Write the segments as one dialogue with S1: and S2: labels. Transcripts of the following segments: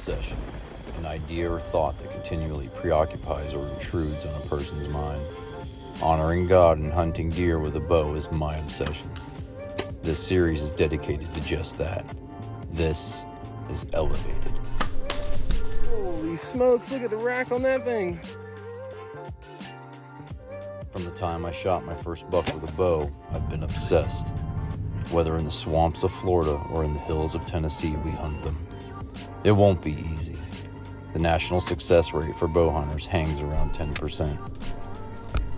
S1: obsession, an idea or thought that continually preoccupies or intrudes on a person's mind. Honoring God and hunting deer with a bow is my obsession. This series is dedicated to just that. This is Elevated.
S2: Holy smokes, look at the rack on that thing.
S1: From the time I shot my first buck with a bow, I've been obsessed. Whether in the swamps of Florida or in the hills of Tennessee, we hunt them. It won't be easy. The national success rate for bow hunters hangs around 10%.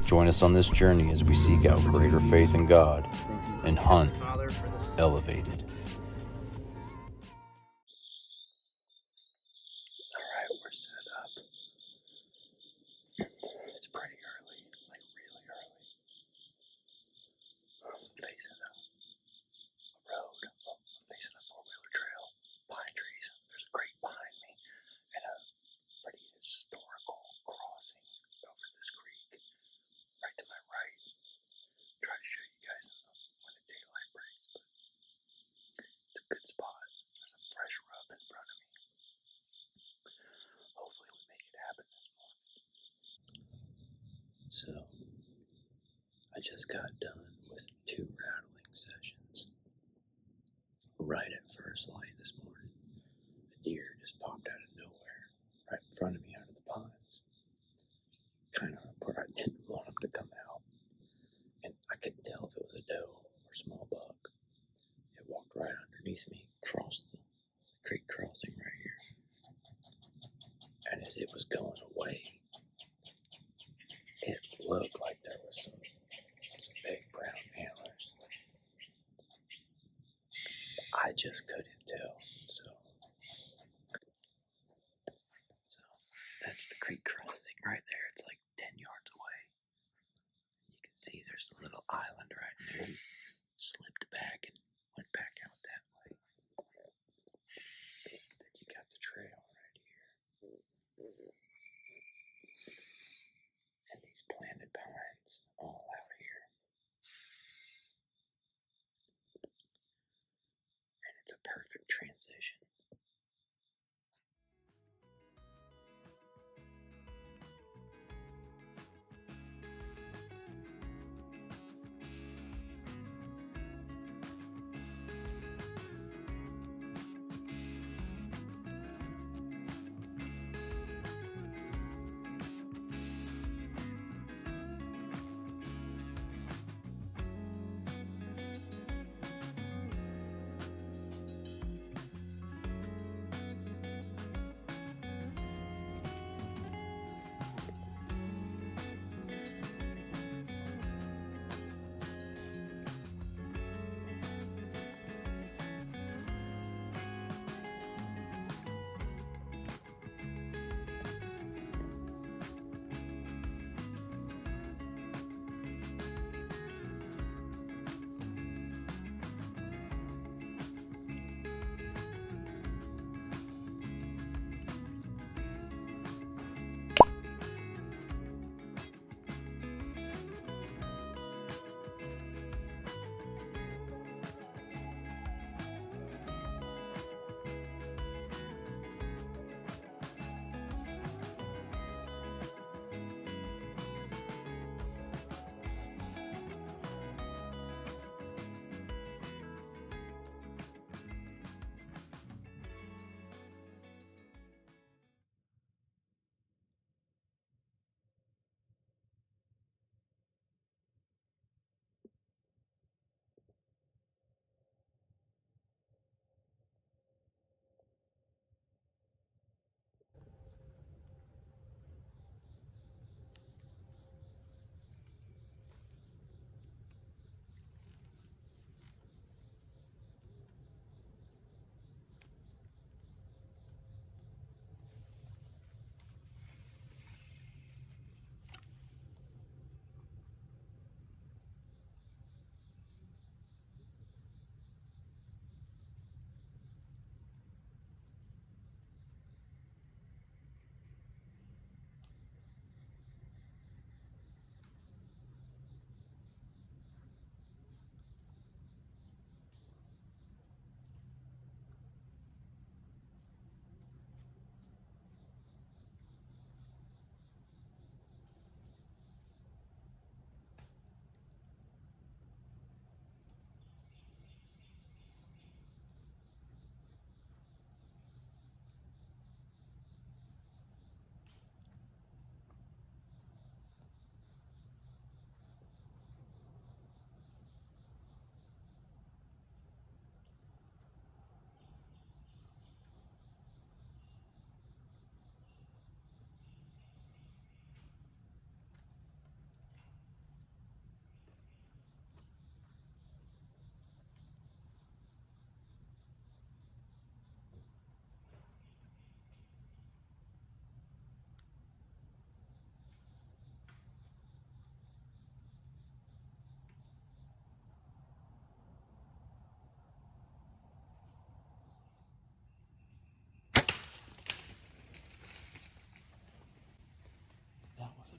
S1: Join us on this journey as we seek out greater faith in God and hunt elevated. Alright, we're set up. It's pretty early, like really early. I'm facing a road, I'm facing a four-wheeler trail, pine trees. There's a creek behind me and a pretty historical crossing over this creek. Right to my right. Try to show you guys when the daylight breaks, but it's a good spot. There's a fresh rub in front of me. Hopefully we make it happen this morning. So, I just got done with 2 rattling sessions. Right at first light this morning, a deer just popped out of nowhere, right in front of me out of the pines. Kind of where I didn't want him to come out. And I couldn't tell if it was a doe or small buck. It walked right underneath me, crossed the creek crossing right here. And as it was going away, it looked like there was some big brown antlers. I just couldn't tell. So that's the creek crossing right there. It's like 10 yards away. You can see there's a little island right there. He slipped back and went back out that way. Then you got the trail right here. And these planted pines all out here. And it's a perfect transition.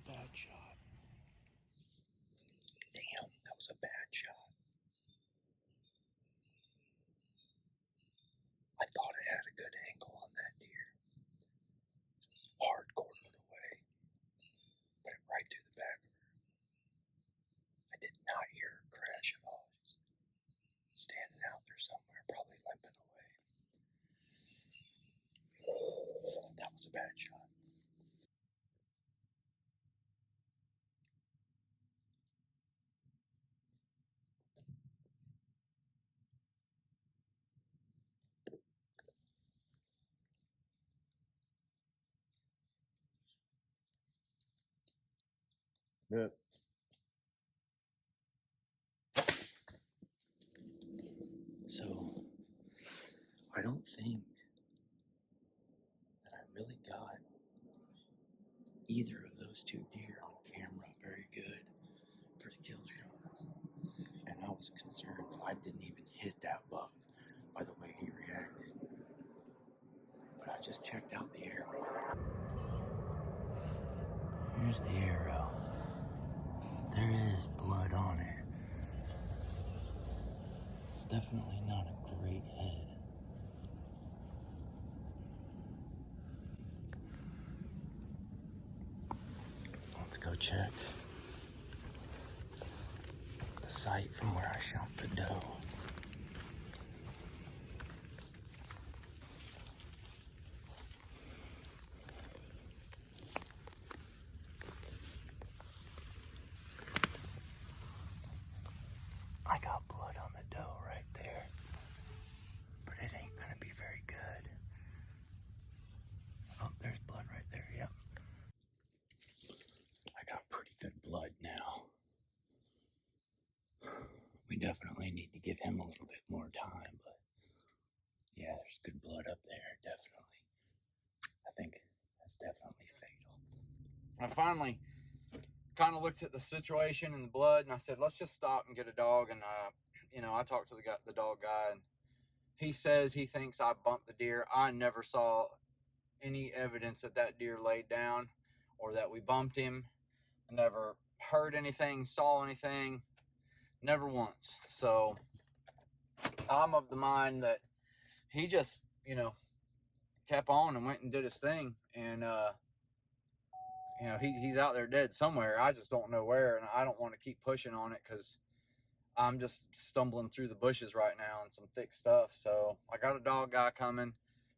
S1: bad shot. Damn, that was a bad shot. I thought I had a good angle on that deer. Hard quartered away. Put it right through the back of her. I did not hear her crash at all. Just standing out there somewhere, probably limping away. That was a bad shot.
S2: Yep.
S1: So, I don't think that I really got either of those two deer on camera very good for kill shots. And I was concerned that I didn't even hit that buck by the way he reacted. But I just checked out the arrow. Here's the arrow. There is blood on it. It's definitely not a great head. Let's go check the site from where I shot the doe. I got blood on the doe right there, but it ain't gonna be very good. Oh, there's blood right there, yep. I got pretty good blood now. We definitely need to give him a little bit more time, but yeah, there's good blood up there, definitely. I think that's definitely fatal.
S3: I finally kind of looked at the situation and the blood, and I said, let's just stop and get a dog. And I talked to the dog guy, and he says he thinks I bumped the deer. I never saw any evidence that that deer laid down or that we bumped him. I never heard anything, saw anything, never once. So I'm of the mind that he just, kept on and went and did his thing. And, he's out there dead somewhere. I just don't know where, and I don't want to keep pushing on it because I'm just stumbling through the bushes right now and some thick stuff. So I got a dog guy coming.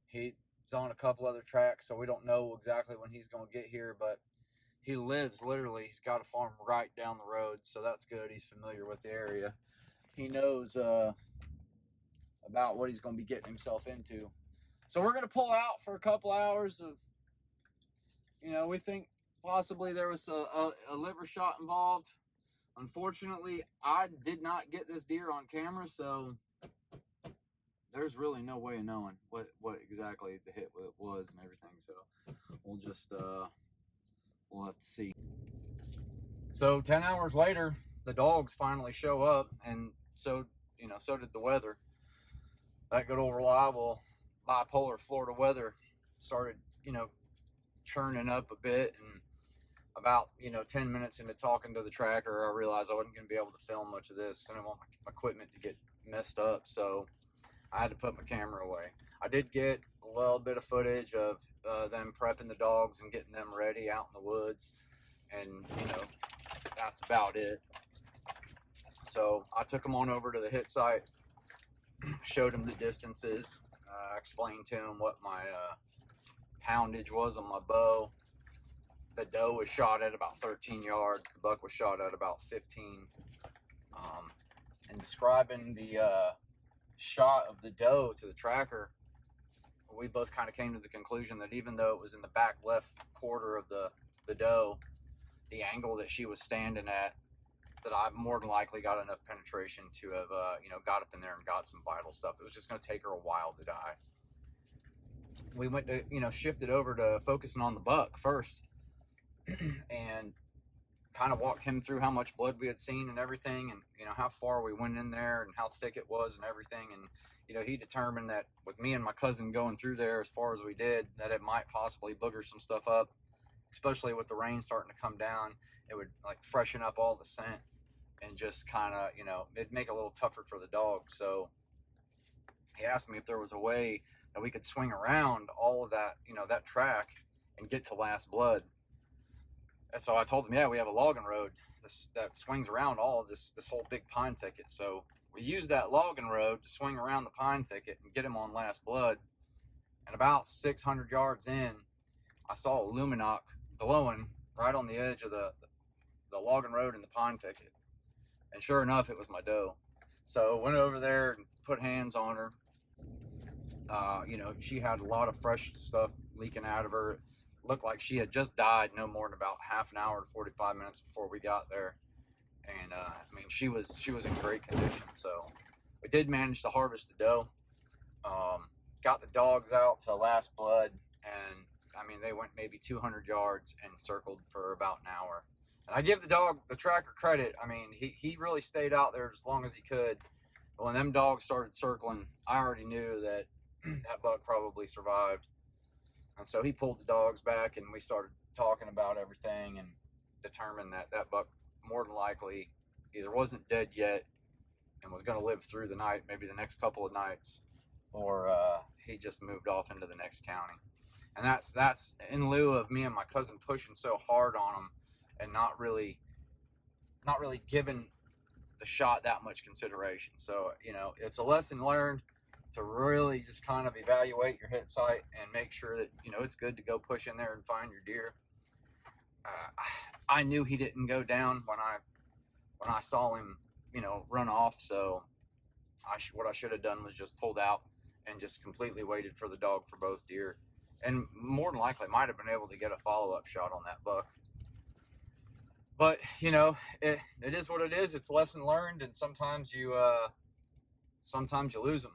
S3: He's on a couple other tracks, so we don't know exactly when he's going to get here, but he lives literally, he's got a farm right down the road, so that's good. He's familiar with the area. He knows about what he's going to be getting himself into. So we're going to pull out for a couple hours of, we think possibly there was a liver shot involved. Unfortunately, I did not get this deer on camera, so there's really no way of knowing what exactly the hit was and everything. So we'll just we'll have to see. So 10 hours later, the dogs finally show up, and so did the weather. That good old reliable bipolar Florida weather started churning up a bit, and about 10 minutes into talking to the tracker, I realized I wasn't going to be able to film much of this. I didn't want my equipment to get messed up, so I had to put my camera away. I did get a little bit of footage of them prepping the dogs and getting them ready out in the woods, and that's about it. So I took them on over to the hit site, showed them the distances, explained to them what my poundage was on my bow. The doe was shot at about 13 yards. The buck was shot at about 15. And describing the shot of the doe to the tracker, we both kind of came to the conclusion that even though it was in the back left quarter of the doe, the angle that she was standing at, that I more than likely got enough penetration to have, got up in there and got some vital stuff. It was just going to take her a while to die. We went to, shifted over to focusing on the buck first. And kind of walked him through how much blood we had seen and everything, and how far we went in there and how thick it was and everything. And he determined that with me and my cousin going through there as far as we did, that it might possibly booger some stuff up, especially with the rain starting to come down, it would like freshen up all the scent and just kind of, you know, it'd make it a little tougher for the dog. So he asked me if there was a way that we could swing around all of that, you know, that track and get to Last Blood. And so I told him, yeah, we have a logging road that swings around all of this whole big pine thicket. So we used that logging road to swing around the pine thicket and get him on Last Blood. And about 600 yards in, I saw a luminoc glowing right on the edge of the logging road in the pine thicket. And sure enough, it was my doe. So went over there and put hands on her. You know, she had a lot of fresh stuff leaking out of her. It looked like she had just died no more than about half an hour to 45 minutes before we got there. And I mean, she was in great condition. So we did manage to harvest the doe. Got the dogs out to Last Blood, and I mean, they went maybe 200 yards and circled for about an hour. And I give the tracker credit. I mean, he really stayed out there as long as he could. But when them dogs started circling, I already knew that that buck probably survived. And so he pulled the dogs back, and we started talking about everything and determined that that buck more than likely either wasn't dead yet and was going to live through the night, maybe the next couple of nights, or he just moved off into the next county. And that's in lieu of me and my cousin pushing so hard on him and not really giving the shot that much consideration. So, you know, it's a lesson learned to really just kind of evaluate your hit site and make sure that, you know, it's good to go push in there and find your deer. I knew he didn't go down when I saw him, you know, run off. So what I should have done was just pulled out and just completely waited for the dog for both deer. And more than likely might have been able to get a follow-up shot on that buck. But, you know, it is what it is. It's lesson learned, and sometimes you lose them.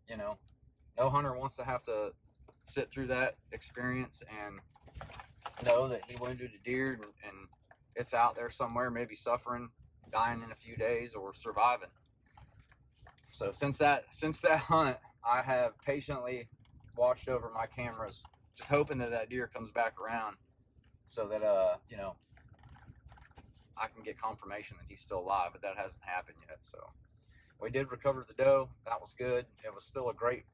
S3: You know, no hunter wants to have to sit through that experience and know that he wounded a deer and it's out there somewhere, maybe suffering, dying in a few days, or surviving. So since that hunt, I have patiently watched over my cameras, just hoping that deer comes back around so that, you know, I can get confirmation that he's still alive, but that hasn't happened yet. So we did recover the doe. That was good. It was still a great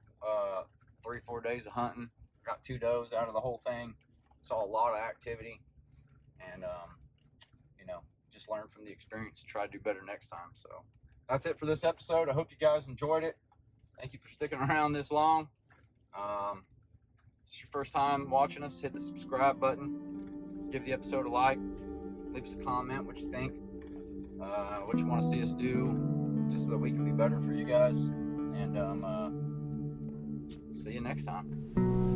S3: 3-4 days of hunting. Got 2 does out of the whole thing. Saw a lot of activity, and you know, just learned from the experience and try to do better next time. So that's it for this episode. I hope you guys enjoyed it. Thank you for sticking around this long. If it's your first time watching us, hit the subscribe button. Give the episode a like. Leave us a comment what you think, what you want to see us do, just so that we can be better for you guys. And see you next time.